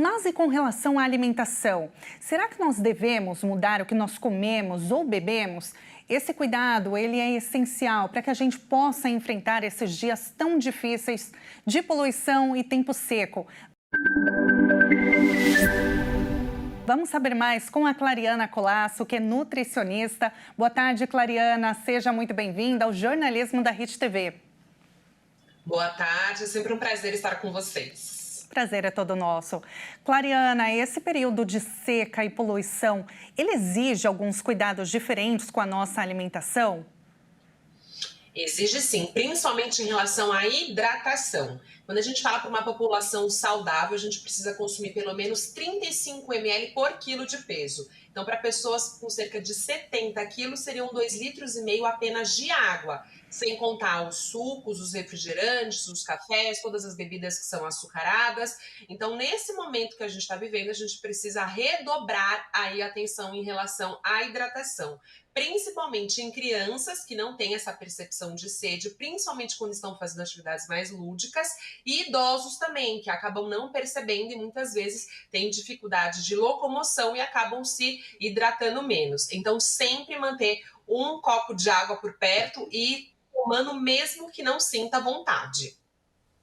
Mas e com relação à alimentação? Será que nós devemos mudar o que nós comemos ou bebemos? Esse cuidado, ele é essencial para que a gente possa enfrentar esses dias tão difíceis de poluição e tempo seco. Vamos saber mais com a Clariana Colasso, que é nutricionista. Boa tarde, Clariana. Seja muito bem-vinda ao jornalismo da Hit TV. Boa tarde, é sempre um prazer estar com vocês. Prazer é todo nosso. Clariana, esse período de seca e poluição, ele exige alguns cuidados diferentes com a nossa alimentação? Exige sim, principalmente em relação à hidratação. Quando a gente fala para uma população saudável, a gente precisa consumir pelo menos 35 ml por quilo de peso. Então, para pessoas com cerca de 70 quilos, seriam 2,5 litros apenas de água, sem contar os sucos, os refrigerantes, os cafés, todas as bebidas que são açucaradas. Então, nesse momento que a gente está vivendo, a gente precisa redobrar aí a atenção em relação à hidratação, principalmente em crianças que não têm essa percepção de sede, principalmente quando estão fazendo atividades mais lúdicas, e idosos também, que acabam não percebendo e muitas vezes têm dificuldade de locomoção e acabam se hidratando menos. Então, sempre manter um copo de água por perto e tomando mesmo que não sinta vontade.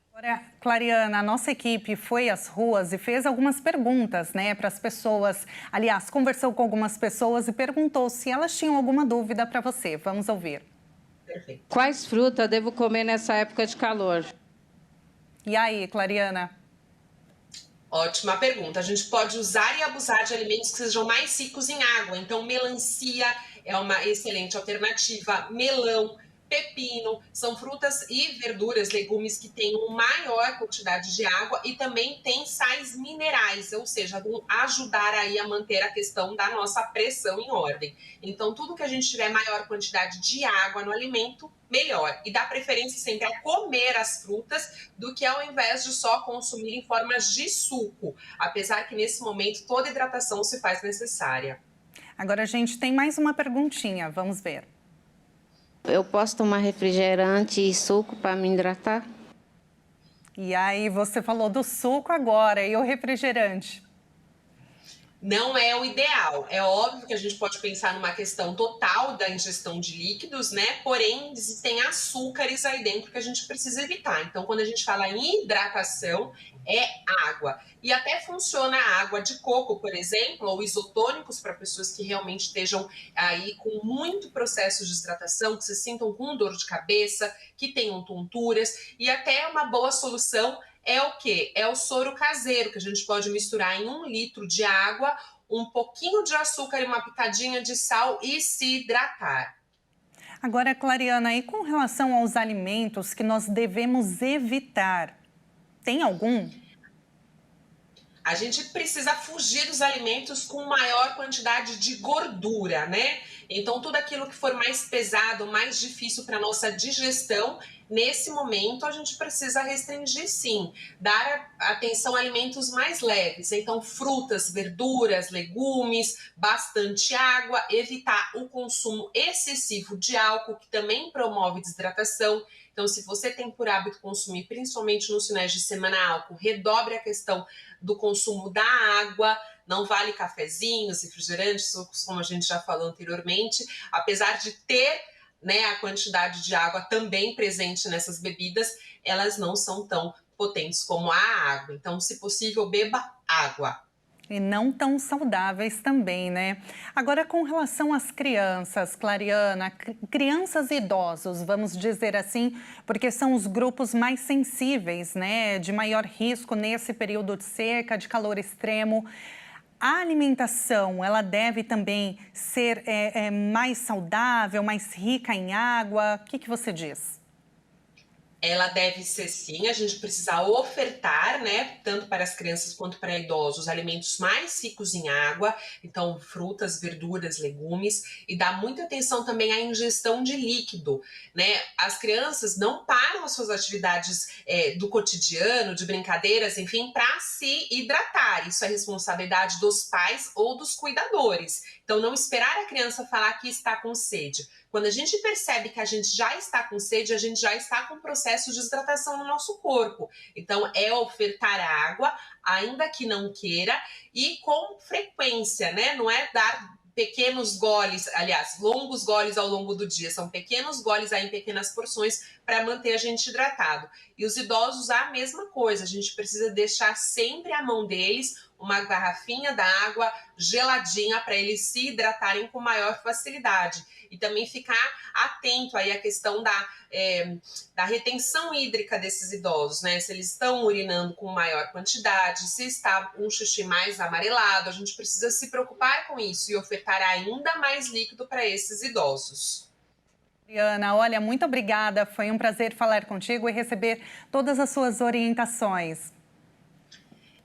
Agora, Clariana, a nossa equipe foi às ruas e fez algumas perguntas, para as pessoas. Aliás, conversou com algumas pessoas e perguntou se elas tinham alguma dúvida para você. Vamos ouvir. Perfeito. Quais frutas devo comer nessa época de calor? E aí, Clariana? Ótima pergunta. A gente pode usar e abusar de alimentos que sejam mais ricos em água. Então, melancia é uma excelente alternativa, melão, pepino, são frutas e verduras, legumes que têm uma maior quantidade de água e também tem sais minerais, ou seja, vão ajudar aí a manter a questão da nossa pressão em ordem. Então, tudo que a gente tiver maior quantidade de água no alimento, melhor. E dá preferência sempre a comer as frutas do que ao invés de só consumir em formas de suco, apesar que nesse momento toda hidratação se faz necessária. Agora a gente tem mais uma perguntinha, vamos ver. Eu posso tomar refrigerante e suco para me hidratar? E aí, você falou do suco agora, e o refrigerante? Não é o ideal. É óbvio que a gente pode pensar numa questão total da ingestão de líquidos, né? Porém, existem açúcares aí dentro que a gente precisa evitar. Então, quando a gente fala em hidratação, é água. E até funciona a água de coco, por exemplo, ou isotônicos para pessoas que realmente estejam aí com muito processo de desidratação, que se sintam com dor de cabeça, que tenham tonturas. E até uma boa solução é o quê? É o soro caseiro, que a gente pode misturar em 1 litro de água, um pouquinho de açúcar e uma pitadinha de sal e se hidratar. Agora, Clariana, e com relação aos alimentos que nós devemos evitar, tem algum? A gente precisa fugir dos alimentos com maior quantidade de gordura, né? Então, tudo aquilo que for mais pesado, mais difícil para nossa digestão, nesse momento a gente precisa restringir sim, dar atenção a alimentos mais leves. Então, frutas, verduras, legumes, bastante água, evitar o consumo excessivo de álcool, que também promove desidratação. Então, se você tem por hábito consumir, principalmente nos finais de semana, álcool, redobre a questão do consumo da água. Não vale cafezinhos, refrigerantes, sucos, como a gente já falou anteriormente, apesar de ter, né, a quantidade de água também presente nessas bebidas, elas não são tão potentes como a água. Então, se possível, beba água. E não tão saudáveis também, né? Agora, com relação às crianças, Clariana, crianças e idosos, vamos dizer assim, porque são os grupos mais sensíveis, né? De maior risco nesse período de seca, de calor extremo. A alimentação, ela deve também ser mais saudável, mais rica em água? O que você diz? Ela deve ser sim, a gente precisa ofertar, né, tanto para as crianças quanto para idosos, alimentos mais ricos em água, então frutas, verduras, legumes, e dar muita atenção também à ingestão de líquido, né? As crianças não param as suas atividades do cotidiano, de brincadeiras, enfim, para se hidratar. Isso é responsabilidade dos pais ou dos cuidadores. Então, não esperar a criança falar que está com sede. Quando a gente percebe que a gente já está com sede, a gente já está com processo de desidratação no nosso corpo. Então, é ofertar água, ainda que não queira, e com frequência, né? Não é dar pequenos goles, aliás, longos goles ao longo do dia, são pequenos goles aí em pequenas porções para manter a gente hidratado. E os idosos a mesma coisa, a gente precisa deixar sempre à mão deles uma garrafinha d'água geladinha para eles se hidratarem com maior facilidade. E também ficar atento aí à questão da retenção hídrica desses idosos, né? Se eles estão urinando com maior quantidade, se está um xixi mais amarelado, a gente precisa se preocupar com isso e ofertar ainda mais líquido para esses idosos. Ana, olha, muito obrigada. Foi um prazer falar contigo e receber todas as suas orientações.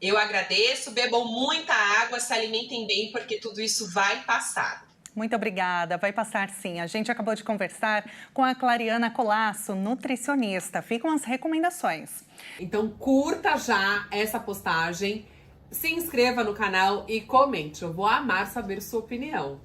Eu agradeço, bebam muita água, se alimentem bem, porque tudo isso vai passar. Muito obrigada, vai passar sim. A gente acabou de conversar com a Clariana Colasso, nutricionista. Ficam as recomendações. Então curta já essa postagem, se inscreva no canal e comente. Eu vou amar saber sua opinião.